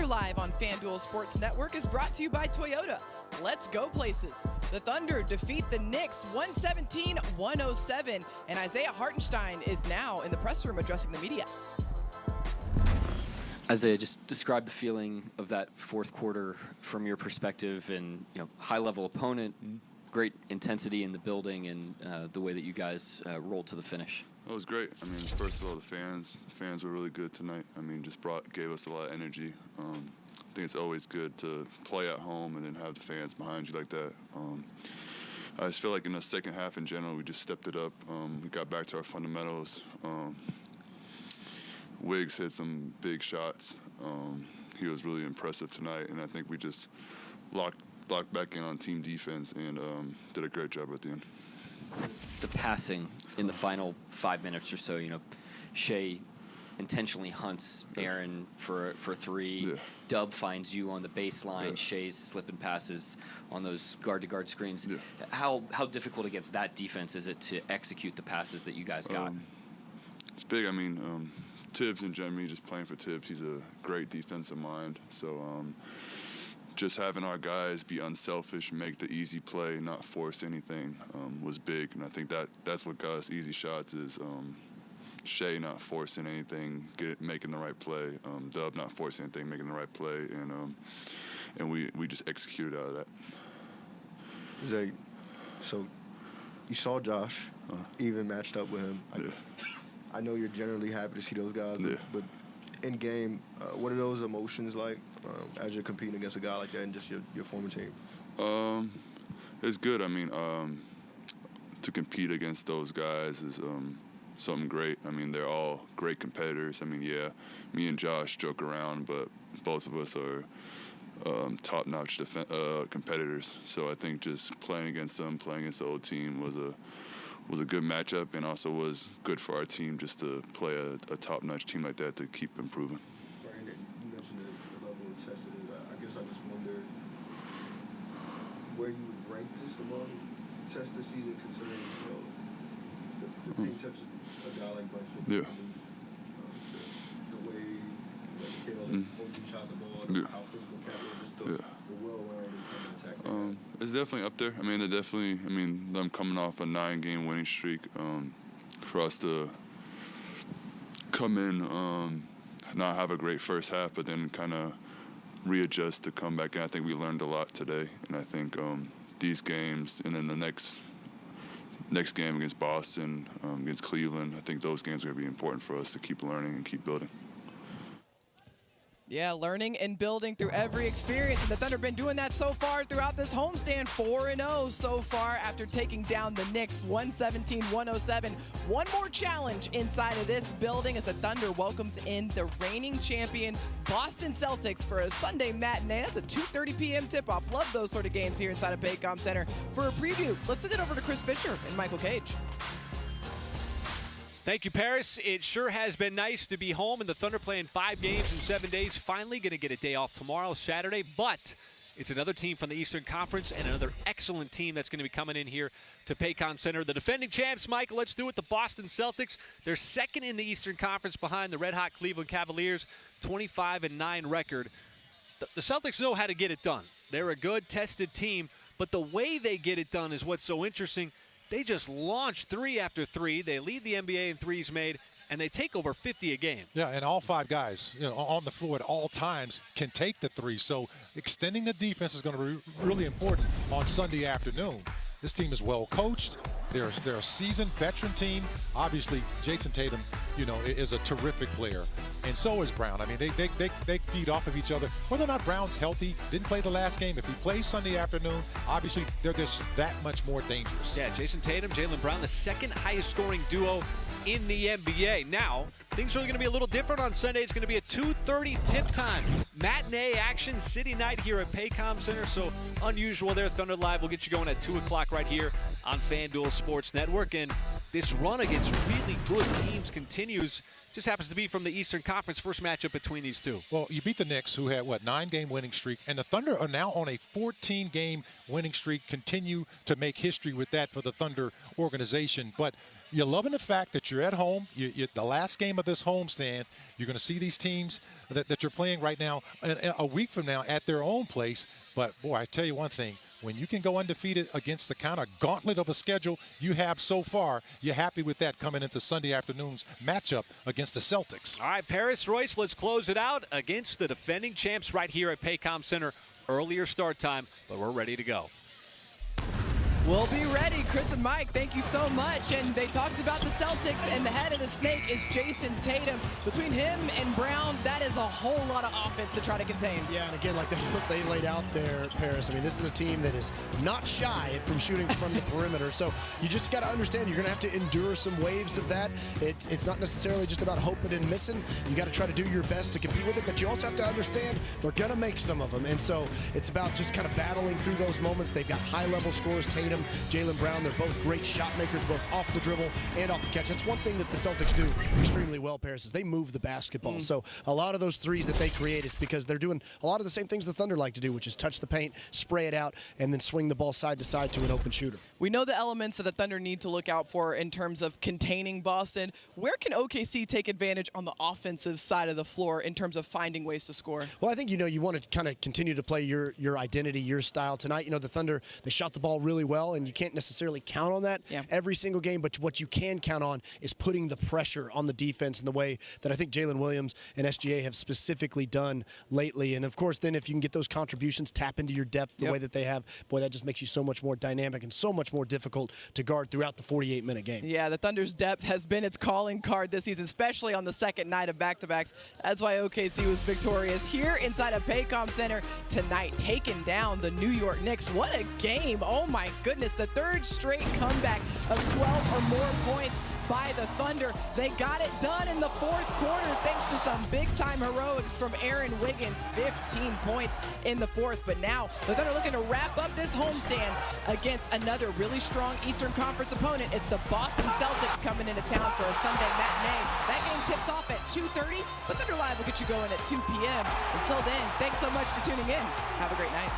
Live on FanDuel Sports Network is brought to you by Toyota. Let's go places. The Thunder defeat the Knicks 117-107, and Isaiah Hartenstein is now in the press room addressing the media. Isaiah, just describe the feeling of that fourth quarter from your perspective, and high-level opponent, great intensity in the building, and the way that you guys rolled to the finish. It was great. I mean, first of all, the fans were really good tonight. I mean, gave us a lot of energy. I think it's always good to play at home and then have the fans behind you like that. I just feel like in the second half in general, we just stepped it up. We got back to our fundamentals. Wiggs hit some big shots. He was really impressive tonight, and I think we just locked back in on team defense and did a great job at the end. The passing in the final 5 minutes or so, Shea intentionally hunts Aaron for a three. Yeah. Dub finds you on the baseline. Yeah. Shea's slipping passes on those guard-to-guard screens. Yeah. How difficult against that defense is it to execute the passes that you guys got? It's big. I mean, Tibbs and Jeremy, just playing for Tibbs, he's a great defensive mind. So just having our guys be unselfish, make the easy play, not force anything was big. And I think that's what got us easy shots is Shea not forcing anything, making the right play. Dub not forcing anything, making the right play. And we just executed out of that. Zay, so you saw Josh, even matched up with him. I know you're generally happy to see those guys, but in game, what are those emotions like as you're competing against a guy like that and just your former team? It's good. I mean, to compete against those guys is something great. I mean, they're all great competitors. I mean, yeah, me and Josh joke around, but both of us are top-notch competitors. So I think just playing against them, playing against the old team was a good matchup, and also was good for our team just to play a top-notch team like that to keep improving. Brandon, you mentioned the level of tested. I guess I just wonder where you would rank this among tests this season, considering the paint touches a guy like Brunson. Yeah. The way Caleb shot the ball, how physical Caleb is, just the well-rounded attack. It's definitely up there. I mean, them coming off a 9-game winning streak, for us to come in, not have a great first half, but then kind of readjust to come back in. I think we learned a lot today, and I think these games, and then the next game against Boston, against Cleveland, I think those games are going to be important for us to keep learning and keep building. Yeah, learning and building through every experience, and the Thunder have been doing that so far throughout this homestand. 4-0 so far after taking down the Knicks 117-107. One more challenge inside of this building as the Thunder welcomes in the reigning champion Boston Celtics for a Sunday matinee. That's a 2:30 p.m. tip-off. Love those sort of games here inside of Paycom Center. For a preview, let's send it over to Chris Fisher and Michael Cage. Thank you, Paris. It sure has been nice to be home, and the Thunder playing 5 games in 7 days. Finally going to get a day off tomorrow, Saturday, but it's another team from the Eastern Conference and another excellent team that's going to be coming in here to Paycom Center. The defending champs, Michael, let's do it. The Boston Celtics, they're second in the Eastern Conference behind the red-hot Cleveland Cavaliers, 25-9 record. The Celtics know how to get it done. They're a good, tested team, but the way they get it done is what's so interesting. They just launch 3 after 3. They lead the NBA in threes made, and they take over 50 a game. Yeah, and all 5 guys on the floor at all times can take the 3. So extending the defense is going to be really important on Sunday afternoon. This team is well coached. They're a seasoned veteran team. Obviously, Jason Tatum, is a terrific player, and so is Brown. I mean, they feed off of each other. Whether or not Brown's healthy, didn't play the last game. If he plays Sunday afternoon, obviously they're just that much more dangerous. Yeah, Jason Tatum, Jaylen Brown, the second highest scoring duo in the NBA. Now, things are going to be a little different on Sunday. It's going to be a 2:30 tip time. Matinee action, city night here at Paycom Center. So unusual there. Thunder Live will get you going at 2 o'clock right here on FanDuel Sports Network. And this run against really good teams continues. Just happens to be from the Eastern Conference. First matchup between these two. Well, you beat the Knicks, who had, 9-game winning streak. And the Thunder are now on a 14-game winning streak. Continue to make history with that for the Thunder organization. But you're loving the fact that you're at home. The last game of this homestand, you're going to see these teams that you're playing right now a week from now at their own place. But, boy, I tell you one thing. When you can go undefeated against the kind of gauntlet of a schedule you have so far, you're happy with that coming into Sunday afternoon's matchup against the Celtics. All right, Paris, Royce, let's close it out against the defending champs right here at Paycom Center. Earlier start time, but we're ready to go. We'll be ready. Chris and Mike, thank you so much. And they talked about the Celtics, and the head of the snake is Jason Tatum. Between him and Brown, that is a whole lot of offense to try to contain. Yeah, and again, like they laid out there, Paris, I mean, this is a team that is not shy from shooting from the perimeter. So you just got to understand you're going to have to endure some waves of that. It's not necessarily just about hoping and missing. You got to try to do your best to compete with it, but you also have to understand they're going to make some of them. And so it's about just kind of battling through those moments. They've got high-level scorers, Tatum, Jaylen Brown. They're both great shot makers, both off the dribble and off the catch. That's one thing that the Celtics do extremely well, Paris, is they move the basketball. So a lot of those threes that they create is because they're doing a lot of the same things the Thunder like to do, which is touch the paint, spray it out, and then swing the ball side to side to an open shooter. We know the elements that the Thunder need to look out for in terms of containing Boston. Where can OKC take advantage on the offensive side of the floor in terms of finding ways to score? Well, I think, you want to kind of continue to play your identity, your style. Tonight, the Thunder, they shot the ball really well, and you can't necessarily count on that every single game, but what you can count on is putting the pressure on the defense in the way that I think Jalen Williams and SGA have specifically done lately. And, of course, then if you can get those contributions, tap into your depth the way that they have, boy, that just makes you so much more dynamic and so much more difficult to guard throughout the 48-minute game. Yeah, the Thunder's depth has been its calling card this season, especially on the second night of back-to-backs. That's why OKC was victorious here inside of Paycom Center tonight, taking down the New York Knicks. What a game. Oh, my goodness. The third straight comeback of 12 or more points by the Thunder. They got it done in the fourth quarter thanks to some big-time heroics from Aaron Wiggins, 15 points in the fourth. But now the Thunder looking to wrap up this homestand against another really strong Eastern Conference opponent. It's the Boston Celtics coming into town for a Sunday matinee. That game tips off at 2:30, but Thunder Live will get you going at 2 p.m. Until then, thanks so much for tuning in. Have a great night.